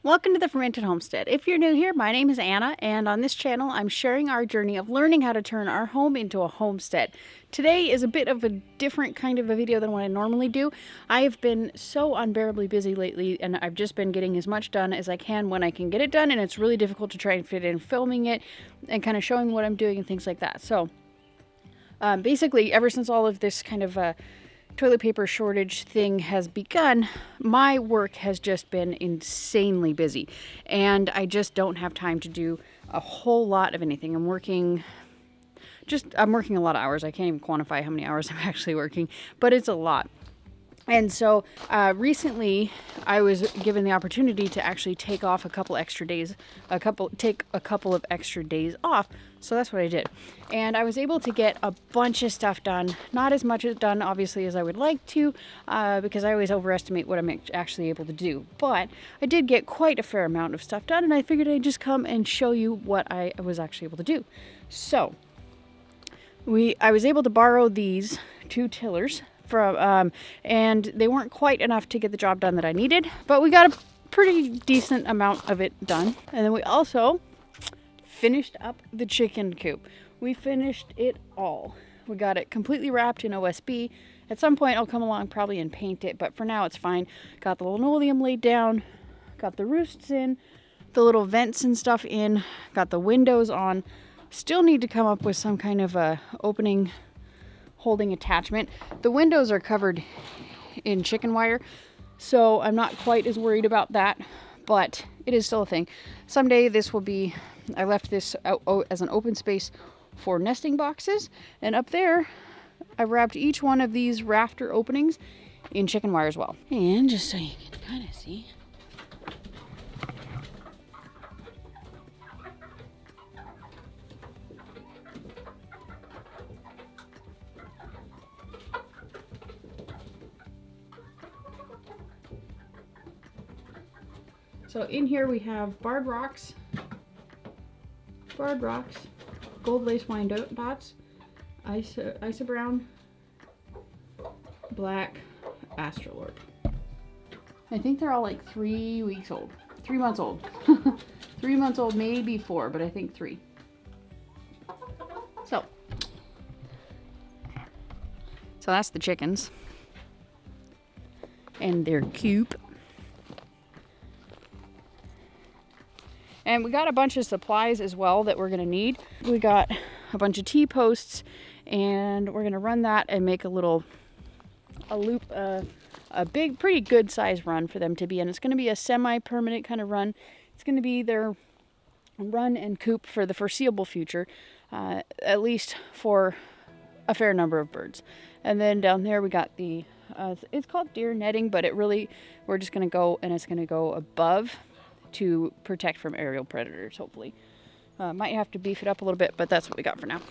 Welcome to the Fermented Homestead. If you're new here, my name is Anna, and on this channel I'm sharing our journey of learning how to turn our home into a homestead. Today is a bit of a different kind of a video than what I normally do. I have been so unbearably busy lately, and I've just been getting as much done as I can when I can get it done, and it's really difficult to try and fit in filming it and kind of showing what I'm doing and things like that. So basically, ever since all of this kind of toilet paper shortage thing has begun, my work has just been insanely busy, and I just don't have time to do a whole lot of anything. I'm working a lot of hours. I can't even quantify how many hours I'm actually working, but it's a lot. And so recently I was given the opportunity to actually take off a couple of extra days off. So that's what I did. And I was able to get a bunch of stuff done. Not as much done, obviously, as I would like to, because I always overestimate what I'm actually able to do. But I did get quite a fair amount of stuff done, and I figured I'd just come and show you what I was actually able to do. So I was able to borrow these two tillers from, and they weren't quite enough to get the job done that I needed, but we got a pretty decent amount of it done. And then we also finished up the chicken coop. We finished it all. We got it completely wrapped in OSB. At some point I'll come along probably and paint it, but for now it's fine. Got the linoleum laid down, got the roosts in, the little vents and stuff in, got the windows on. Still need to come up with some kind of a opening holding attachment. The windows are covered in chicken wire, so I'm not quite as worried about that, but it is still a thing. Someday this will be, I left this out as an open space for nesting boxes, and up there I wrapped each one of these rafter openings in chicken wire as well. And just so you can kind of see, so in here we have barred rocks, gold lace wine dots, Isa brown, black astrolorp. I think they're all like 3 weeks old, 3 months old. 3 months old, maybe 4, but I think 3. So that's the chickens and their coop. And we got a bunch of supplies as well that we're going to need. We got a bunch of T-posts, and we're going to run that and make a loop, a big, pretty good size run for them to be in. It's going to be a semi-permanent kind of run. It's going to be their run and coop for the foreseeable future, at least for a fair number of birds. And then down there we got the, it's called deer netting, but we're just going to go, and it's going to go above to protect from aerial predators, hopefully. Might have to beef it up a little bit, but that's what we got for now.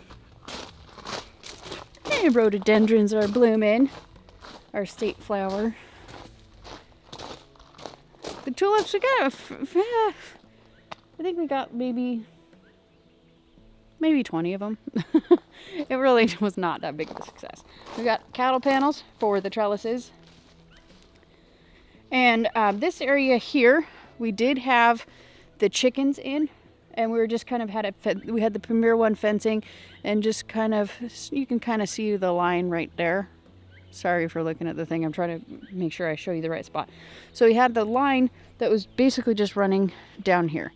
Hey, rhododendrons are blooming. Our state flower. The tulips, we got, I think we got maybe 20 of them. It really was not that big of a success. We got cattle panels for the trellises. And this area here, we did have the chickens in, and we were just kind of we had the Premier One fencing, and just kind of, you can kind of see the line right there. Sorry for looking at the thing. I'm trying to make sure I show you the right spot. So we had the line that was basically just running down here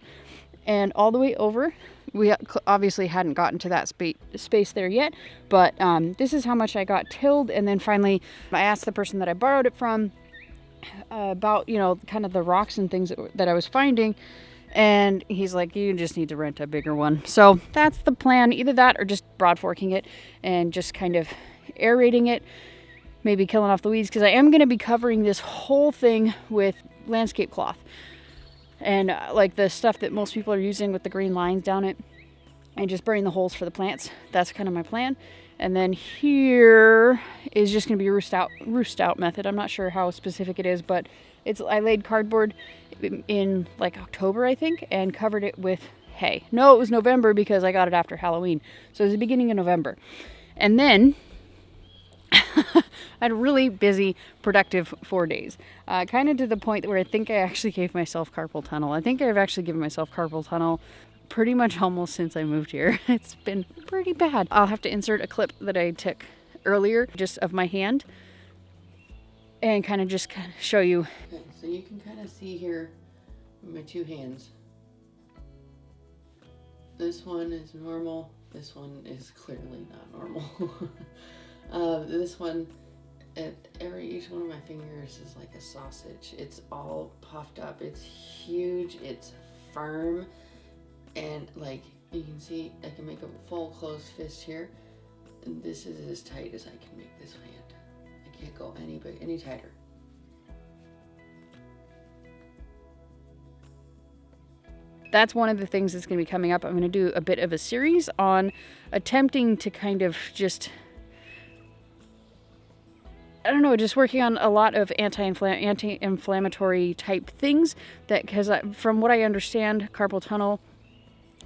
and all the way over. We obviously hadn't gotten to that space there yet, but this is how much I got tilled. And then finally I asked the person that I borrowed it from about, kind of the rocks and things that I was finding, and he's like, you just need to rent a bigger one. So that's the plan, either that or just broad forking it and just kind of aerating it, maybe killing off the weeds, because I am going to be covering this whole thing with landscape cloth and like the stuff that most people are using with the green lines down it, and just burning the holes for the plants. That's kind of my plan. And then here is just going to be a roost out method. I'm not sure how specific it is, but I laid cardboard in like October, I think, and covered it with hay. No, it was November because I got it after Halloween. So it was the beginning of November. And then I had a really busy, productive 4 days. Kind of to the point where I think I actually gave myself carpal tunnel. I think I've actually given myself carpal tunnel pretty much almost since I moved here. It's been pretty bad. I'll have to insert a clip that I took earlier just of my hand and kind of show you. Okay, so you can kind of see here my two hands. This one is normal. This one is clearly not normal. This one, each one of my fingers is like a sausage. It's all puffed up. It's huge. It's firm. And like you can see, I can make a full closed fist here. And this is as tight as I can make this hand. I can't go any tighter. That's one of the things that's going to be coming up. I'm going to do a bit of a series on attempting to kind of just, I don't know, just working on a lot of anti-inflammatory type things that, because from what I understand, carpal tunnel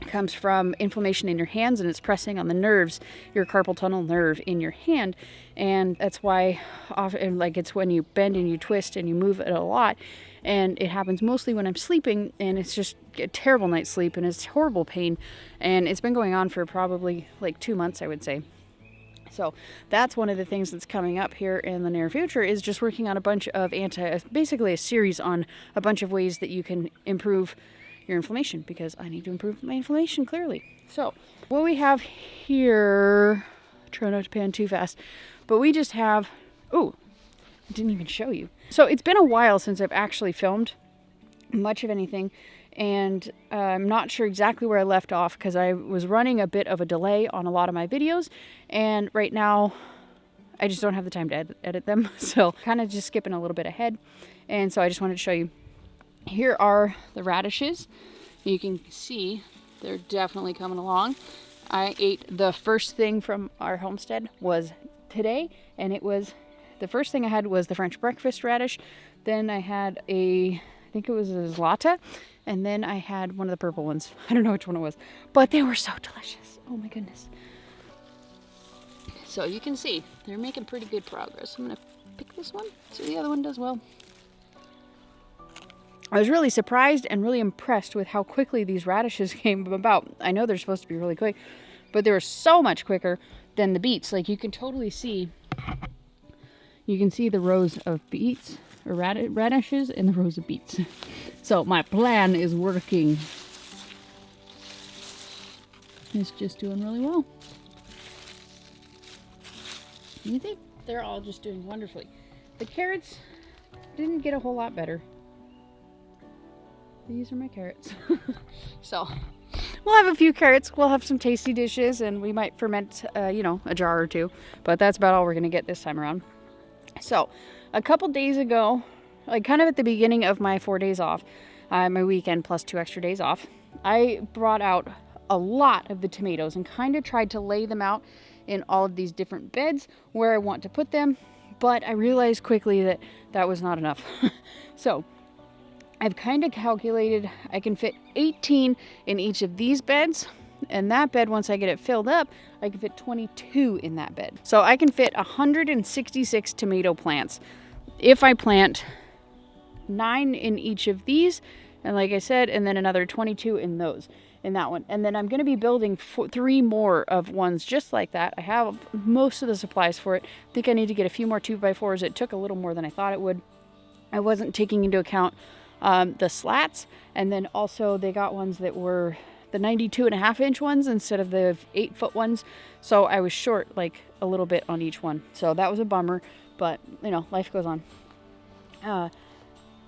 comes from inflammation in your hands, and it's pressing on the nerves, your carpal tunnel nerve in your hand. And that's why often, like, it's when you bend and you twist and you move it a lot. And it happens mostly when I'm sleeping, and it's just a terrible night's sleep, and it's horrible pain. And it's been going on for probably like 2 months, I would say. So that's one of the things that's coming up here in the near future, is just working on a bunch of basically a series on a bunch of ways that you can improve your inflammation, because I need to improve my inflammation clearly. So what we have here, try not to pan too fast, but we just have, oh, I didn't even show you. So it's been a while since I've actually filmed much of anything, and I'm not sure exactly where I left off because I was running a bit of a delay on a lot of my videos, and right now I just don't have the time to edit them. So kind of just skipping a little bit ahead. And so I just wanted to show you. Here are the radishes. You can see they're definitely coming along. I ate the first thing from our homestead was today, and it was, the first thing I had was the French breakfast radish. Then I had I think it was a zlata, and then I had one of the purple ones. I don't know which one it was, but they were so delicious. Oh my goodness. So you can see they're making pretty good progress. I'm gonna pick this one so the other one does well. I was really surprised and really impressed with how quickly these radishes came about. I know they're supposed to be really quick, but they were so much quicker than the beets. Like, you can totally see, you can see the rows of beets or radishes and the rows of beets. So my plan is working. It's just doing really well. You think they're all just doing wonderfully. The carrots didn't get a whole lot better. These are my carrots. So we'll have a few carrots. We'll have some tasty dishes, and we might ferment, a jar or two. But that's about all we're going to get this time around. So a couple days ago, like kind of at the beginning of my 4 days off, my weekend plus 2 extra days off, I brought out a lot of the tomatoes and kind of tried to lay them out in all of these different beds where I want to put them. But I realized quickly that that was not enough. So I've kind of calculated I can fit 18 in each of these beds, and that bed, once I get it filled up, I can fit 22 in that bed. So I can fit 166 tomato plants if I plant 9 in each of these, and like I said, and then another 22 in that one. And then I'm going to be building 3 more of ones just like that. I have most of the supplies for it. I think I need to get a few more 2x4s. It took a little more than I thought it would. I wasn't taking into account the slats, and then also they got ones that were the 92.5-inch ones instead of the 8-foot ones, so I was short like a little bit on each one. So that was a bummer, but life goes on.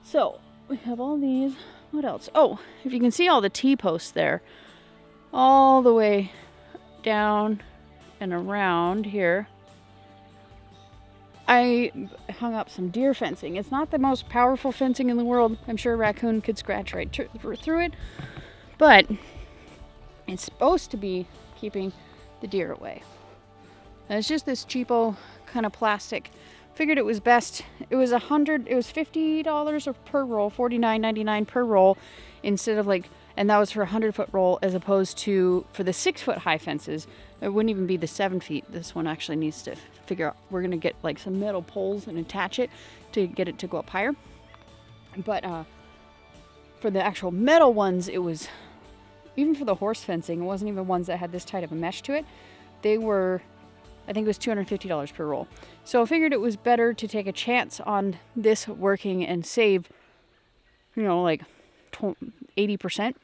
So we have all these. What else? Oh, if you can see all the T-posts there, all the way down and around here, I hung up some deer fencing. It's not the most powerful fencing in the world. I'm sure a raccoon could scratch right through it, but it's supposed to be keeping the deer away. And it's just this cheapo kind of plastic. Figured it was best. It was $50 per roll, $49.99 per roll, instead of and that was for a 100-foot roll, as opposed to for the 6-foot high fences, it wouldn't even be the 7 feet. This one actually needs to figure out, we're gonna get like some metal poles and attach it to get it to go up higher. But for the actual metal ones, it was, even for the horse fencing, it wasn't even ones that had this tight of a mesh to it. They were, I think it was $250 per roll. So I figured it was better to take a chance on this working and save, you know, like 80%.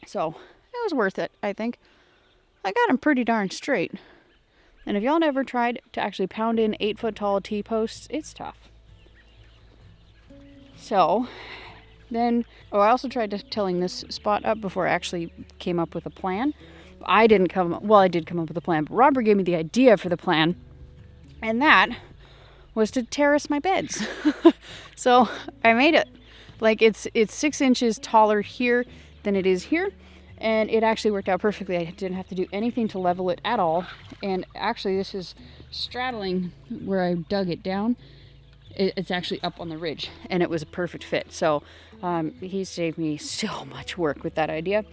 So it was worth it, I think. I got them pretty darn straight. And if y'all never tried to actually pound in 8-foot tall T-posts, it's tough. So then, I also tried tilling this spot up before I actually came up with a plan. I did come up with a plan, but Robert gave me the idea for the plan, and that was to terrace my beds. So I made it. Like it's 6 inches taller here than it is here, and it actually worked out perfectly. I didn't have to do anything to level it at all. And actually this is straddling where I dug it down. It's actually up on the ridge, and it was a perfect fit. So he saved me so much work with that idea.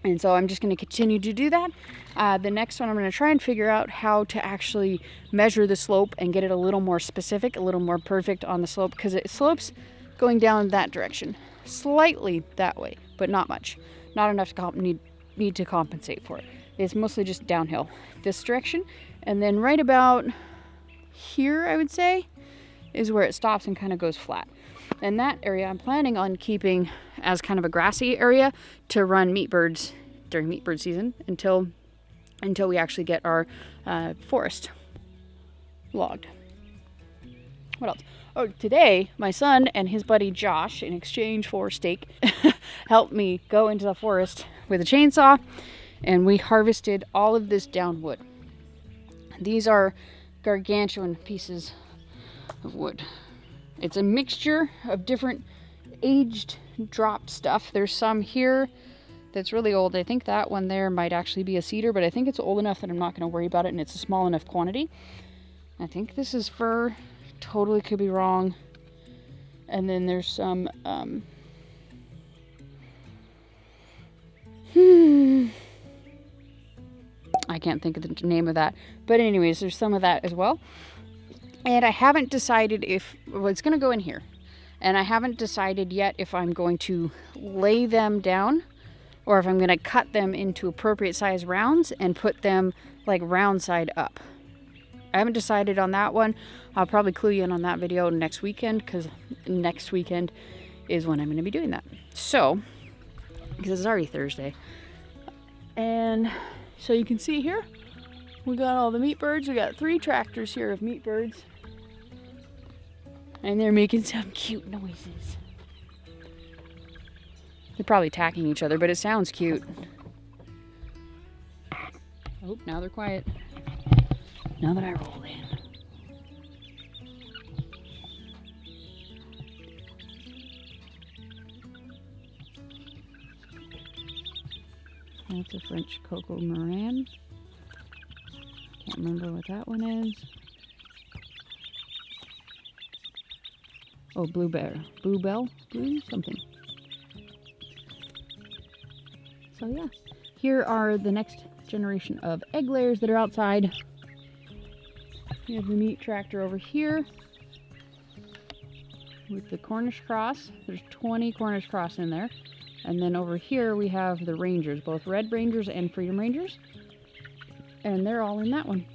And so I'm just going to continue to do that. The next one, I'm going to try and figure out how to actually measure the slope and get it a little more specific, a little more perfect on the slope, because it slopes going down that direction, slightly that way, but not much. Not enough to need to compensate for it. It's mostly just downhill this direction. And then right about here, I would say, is where it stops and kind of goes flat. And that area I'm planning on keeping as kind of a grassy area to run meat birds during meat bird season until we actually get our forest logged. What else? Oh, today my son and his buddy Josh, in exchange for steak, helped me go into the forest with a chainsaw, and we harvested all of this down wood. These are gargantuan pieces of wood. It's a mixture of different aged dropped stuff. There's some here that's really old. I think that one there might actually be a cedar, but I think it's old enough that I'm not going to worry about it, and it's a small enough quantity. I think this is fir. Totally could be wrong. And then there's some I can't think of the name of that, but anyways, there's some of that as well. And I haven't decided if it's going to go in here. And I haven't decided yet if I'm going to lay them down or if I'm going to cut them into appropriate size rounds and put them like round side up. I haven't decided on that one. I'll probably clue you in on that video next weekend, because next weekend is when I'm going to be doing that. So, because it's already Thursday. And so you can see here, we got all the meat birds. We got 3 tractors here of meat birds. And they're making some cute noises. They're probably attacking each other, but it sounds cute. Oh, now they're quiet. Now that I roll in. That's a French Coco Moran. Can't remember what that one is. Oh, Bluebell, something. So yeah, here are the next generation of egg layers that are outside. We have the meat tractor over here with the Cornish cross. There's 20 Cornish cross in there. And then over here we have the Rangers, both Red Rangers and Freedom Rangers. And they're all in that one.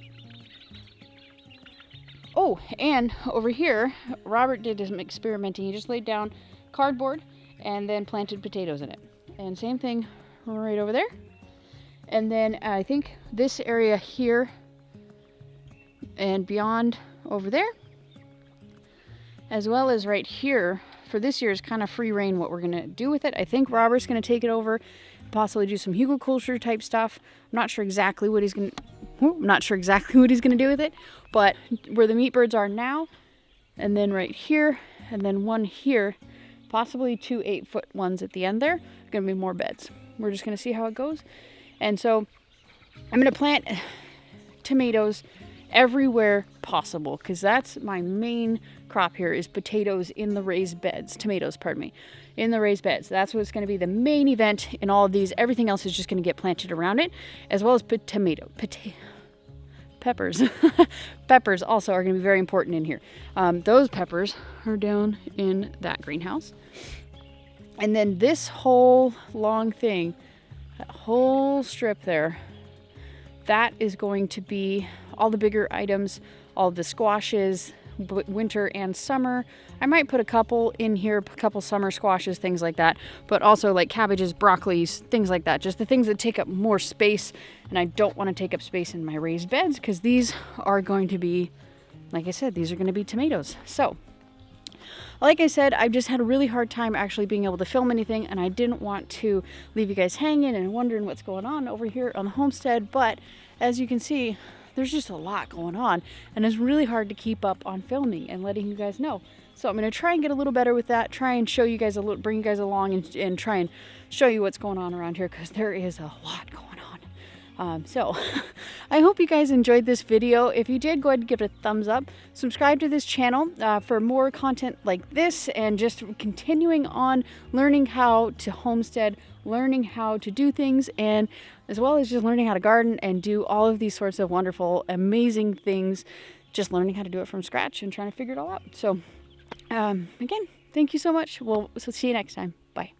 Oh, and over here, Robert did some experimenting. He just laid down cardboard and then planted potatoes in it. And same thing right over there. And then I think this area here and beyond over there, as well as right here, for this year is kind of free reign what we're going to do with it. I think Robert's going to take it over, possibly do some hugelkultur type stuff. I'm not sure exactly what he's going to do with it, but where the meat birds are now, and then right here, and then one here, possibly 2 8-foot ones at the end there, going to be more beds. We're just going to see how it goes. And so I'm going to plant tomatoes everywhere possible, because that's my main crop here is potatoes in the raised beds. Tomatoes, pardon me, in the raised beds. That's what's going to be the main event in all of these. Everything else is just going to get planted around it, as well as peppers. Peppers also are going to be very important in here. Those peppers are down in that greenhouse. And then this whole long thing, that whole strip there, that is going to be all the bigger items, all the squashes, winter and summer. I might put a couple in here, a couple summer squashes, things like that, but also like cabbages, broccolis, things like that. Just the things that take up more space, and I don't want to take up space in my raised beds because these are going to be, like I said, these are going to be tomatoes. So, like I said, I've just had a really hard time actually being able to film anything, and I didn't want to leave you guys hanging and wondering what's going on over here on the homestead, but as you can see, there's just a lot going on, and it's really hard to keep up on filming and letting you guys know. So I'm going to try and get a little better with that, try and show you guys a little, bring you guys along and try and show you what's going on around here, because there is a lot going on. So I hope you guys enjoyed this video. If you did, go ahead and give it a thumbs up. Subscribe to this channel for more content like this, and just continuing on learning how to homestead, learning how to do things, and as well as just learning how to garden and do all of these sorts of wonderful, amazing things, just learning how to do it from scratch and trying to figure it all out. So again, thank you so much. We'll see you next time. Bye.